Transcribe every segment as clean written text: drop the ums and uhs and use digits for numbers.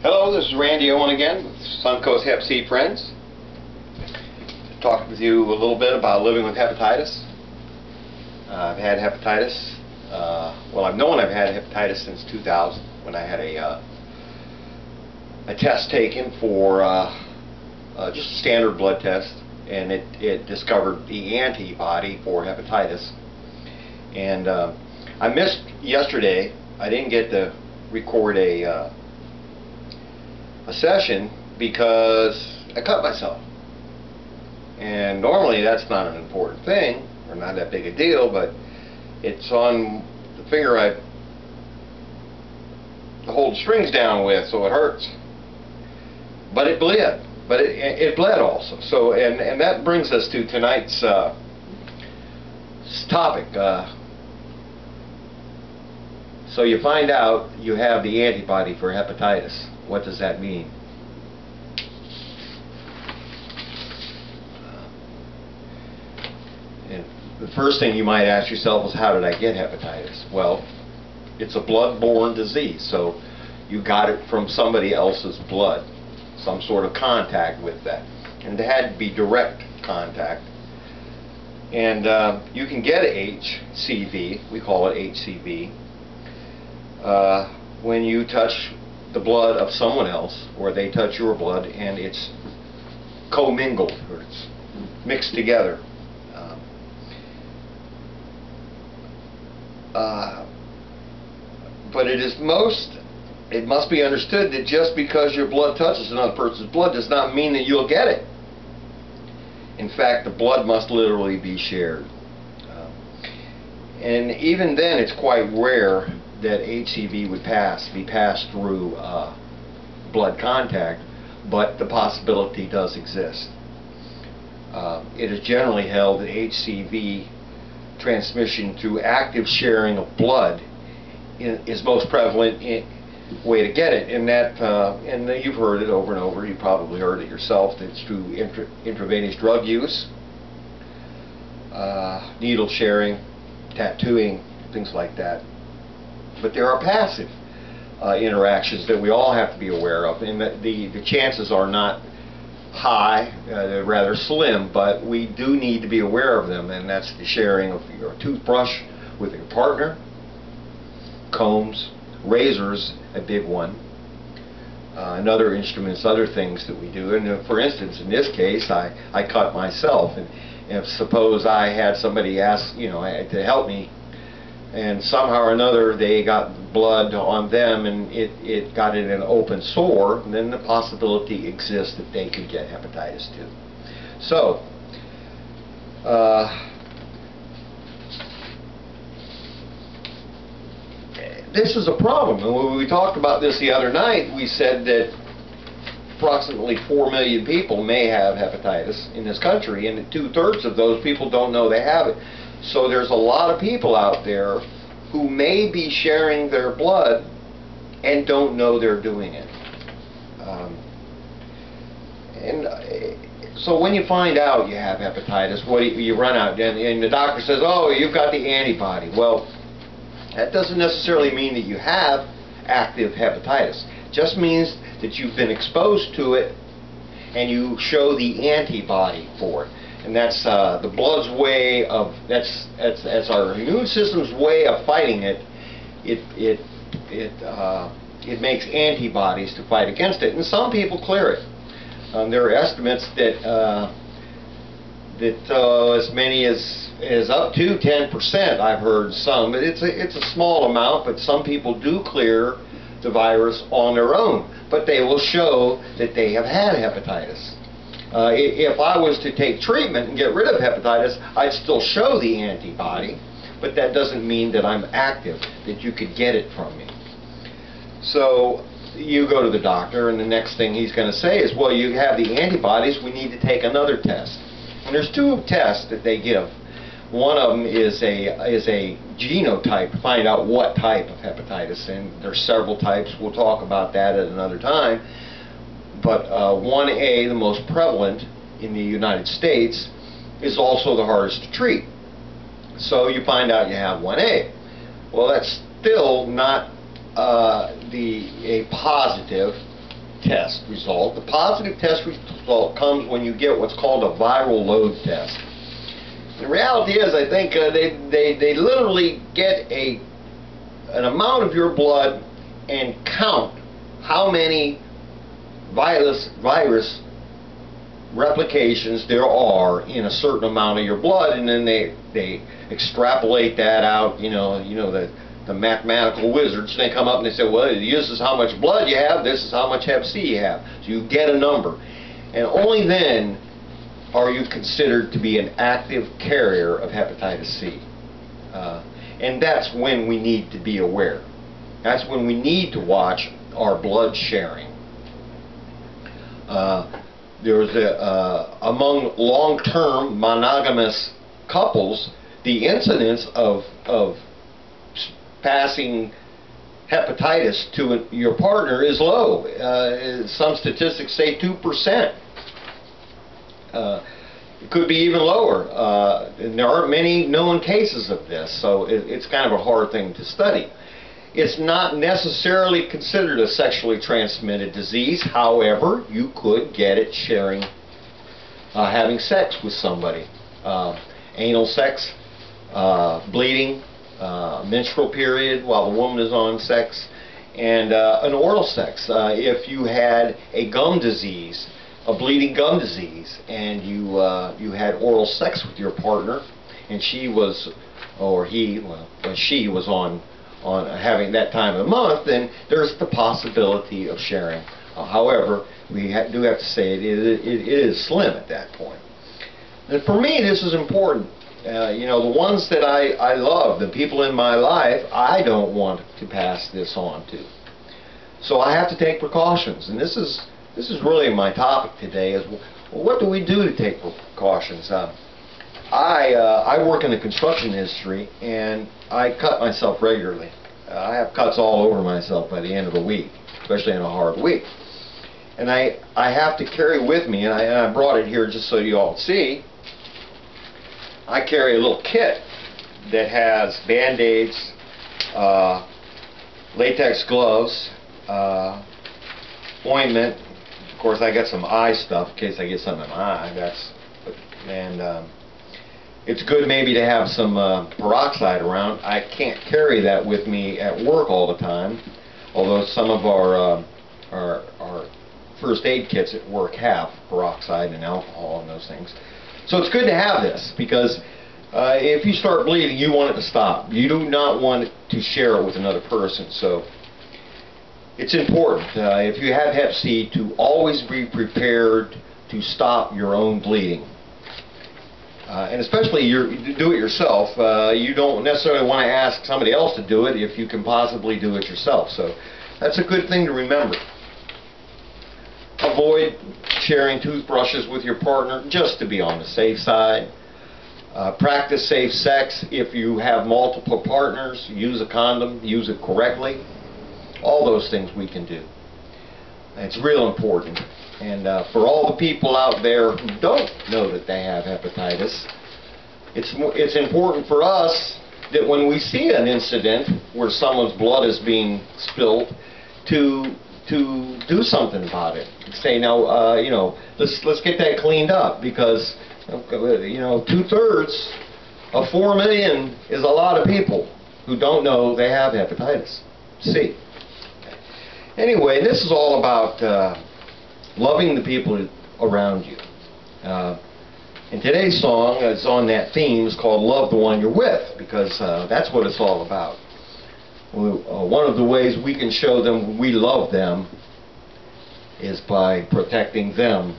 Hello, this is Randy Owen again with Suncoast Hep C Friends. Talk with you a little bit about living with hepatitis. I've had hepatitis. Well, I've known I've had hepatitis since 2000 when I had a test taken for just a standard blood test, and it discovered the antibody for hepatitis. And I missed yesterday. I didn't get to record a session because I cut myself, and normally that's not an important thing or not that big a deal, but it's on the finger I hold strings down with, so it hurts. But it bled, but it bled also. So and that brings us to tonight's topic. So you find out you have the antibody for hepatitis. What does that mean? And the first thing you might ask yourself is, how did I get hepatitis? Well, it's a blood-borne disease, so you got it from somebody else's blood, some sort of contact with that, and it had to be direct contact. And you can get HCV, we call it HCV, when you touch the blood of someone else, or they touch your blood, and it's commingled, or it's mixed together. But it must be understood that just because your blood touches another person's blood does not mean that you'll get it. In fact, the blood must literally be shared. And even then, it's quite rare that HCV would be passed through blood contact, but the possibility does exist. It is generally held that HCV transmission through active sharing of blood is most prevalent way to get it, and that and you've heard it over and over. You probably heard it yourself. It's through intravenous drug use, needle sharing, tattooing, things like that. But there are passive interactions that we all have to be aware of, and the chances are not high, they're rather slim, but we do need to be aware of them, and that's the sharing of your toothbrush with your partner, combs, razors, a big one, and other instruments, other things that we do. And for instance, in this case, I cut myself, and if suppose I had somebody ask, to help me, and somehow or another they got blood on them and it got in an open sore, and then the possibility exists that they could get hepatitis too. So this is a problem, and when we talked about this the other night, we said that approximately 4 million people may have hepatitis in this country, and 2/3 of those people don't know they have it. So there's a lot of people out there who may be sharing their blood and don't know they're doing it. So when you find out you have hepatitis, you run out and the doctor says, "Oh, you've got the antibody." Well, that doesn't necessarily mean that you have active hepatitis. It just means that you've been exposed to it and you show the antibody for it. And that's the blood's way of, that's our immune system's way of fighting it. It makes antibodies to fight against it, and some people clear it. There are estimates that as many as up to 10%. I've heard some, but it's a small amount. But some people do clear the virus on their own, but they will show that they have had hepatitis. If I was to take treatment and get rid of hepatitis, I'd still show the antibody, but that doesn't mean that I'm active, that you could get it from me. So you go to the doctor, and the next thing he's going to say is, well, you have the antibodies, we need to take another test. And there's 2 tests that they give. One of them is a genotype to find out what type of hepatitis, and there's several types. We'll talk about that at another time. But 1A, the most prevalent in the United States, is also the hardest to treat. So you find out you have 1A. Well, that's still not a positive test result. The positive test result comes when you get what's called a viral load test. The reality is, I think they literally get an amount of your blood and count how many virus replications there are in a certain amount of your blood, and then they extrapolate that out. The mathematical wizards, they come up and they say, well, this is how much blood you have, this is how much Hep C you have. So you get a number. And only then are you considered to be an active carrier of hepatitis C. And that's when we need to be aware. That's when we need to watch our blood sharing. There's among long-term monogamous couples, the incidence of passing hepatitis to your partner is low. Some statistics say 2%. It could be even lower. And there aren't many known cases of this, so it's kind of a hard thing to study. It's not necessarily considered a sexually transmitted disease. However, you could get it sharing, having sex with somebody. Anal sex, bleeding, menstrual period while the woman is on sex, and an oral sex. If you had a gum disease, a bleeding gum disease, and you had oral sex with your partner, and she was, or he, well, she was on having that time of the month, then there's the possibility of sharing. However, we do have to say it is slim at that point. And for me, this is important. The ones that I love, the people in my life, I don't want to pass this on to. So I have to take precautions, and this is really my topic today. Is, well, what do we do to take precautions? I work in the construction industry, and I cut myself regularly. I have cuts all over myself by the end of the week, especially in a hard week. And I have to carry with me, and I brought it here just so you all see. I carry a little kit that has Band-Aids, latex gloves, ointment. Of course, I got some eye stuff in case I get something in my eye. It's good maybe to have some peroxide around. I can't carry that with me at work all the time, although some of our first aid kits at work have peroxide and alcohol and those things. So it's good to have this, because if you start bleeding, you want it to stop. You do not want to share it with another person. So it's important, if you have Hep C, to always be prepared to stop your own bleeding. And especially you do it yourself. You don't necessarily want to ask somebody else to do it if you can possibly do it yourself. So that's a good thing to remember. Avoid sharing toothbrushes with your partner, just to be on the safe side. Practice safe sex. If you have multiple partners, use a condom, use it correctly. All those things we can do. It's real important. And for all the people out there who don't know that they have hepatitis, it's important for us that when we see an incident where someone's blood is being spilled, to do something about it. Say, now, let's get that cleaned up, because 2/3 of 4 million is a lot of people who don't know they have hepatitis C. Anyway, this is all about loving the people around you. And today's song is on that theme. It's called Love the One You're With, because that's what it's all about. One of the ways we can show them we love them is by protecting them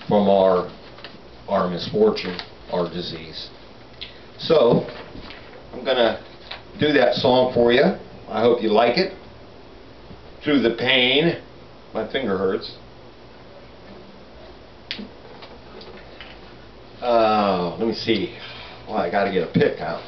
from our misfortune, our disease. So, I'm going to do that song for you. I hope you like it. Through the pain, my finger hurts. Let me see. Well, I got to get a pick out.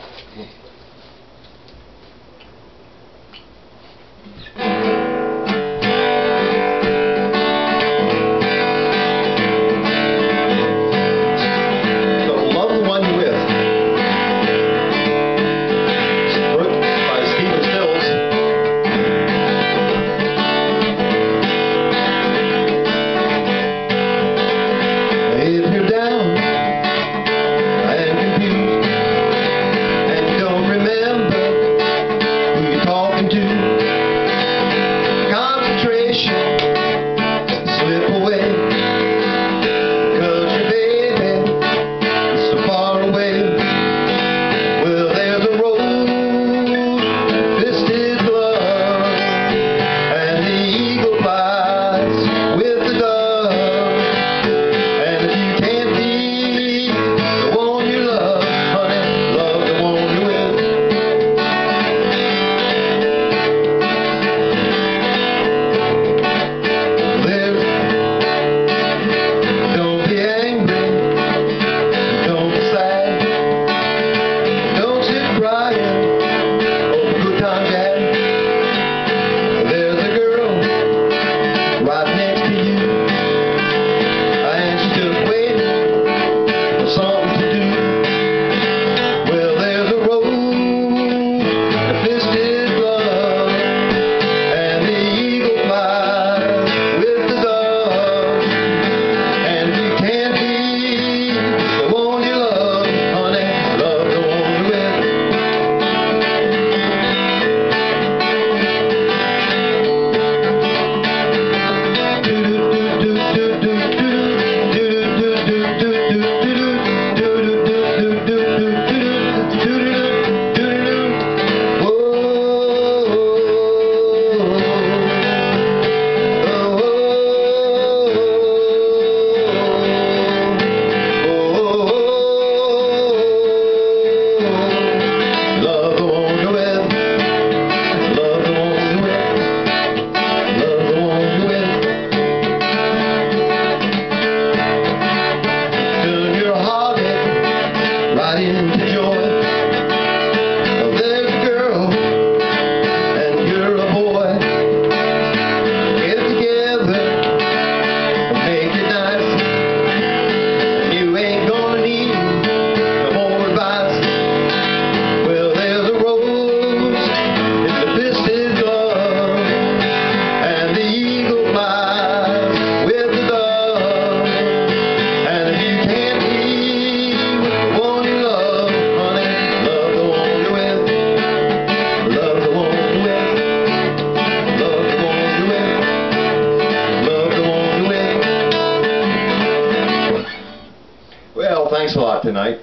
tonight.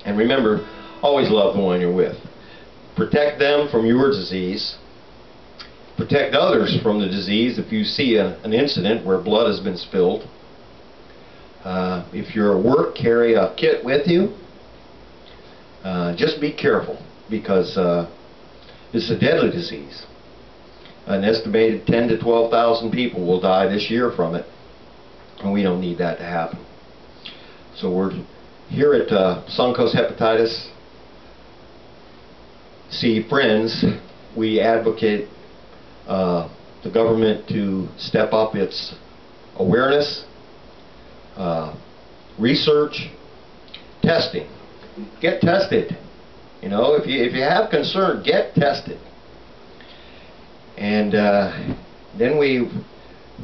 And remember, always love the one you're with. Protect them from your disease. Protect others from the disease if you see an incident where blood has been spilled. If you're at work, carry a kit with you. Just be careful, because it's a deadly disease. An estimated 10 to 12,000 people will die this year from it, and we don't need that to happen. So we're here at Suncoast Hepatitis C Friends. We advocate the government to step up its awareness, research, testing. Get tested. You know, if you have concern, get tested. And then we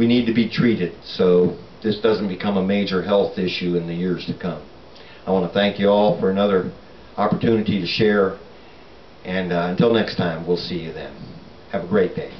need to be treated so this doesn't become a major health issue in the years to come. I want to thank you all for another opportunity to share, and until next time, we'll see you then. Have a great day.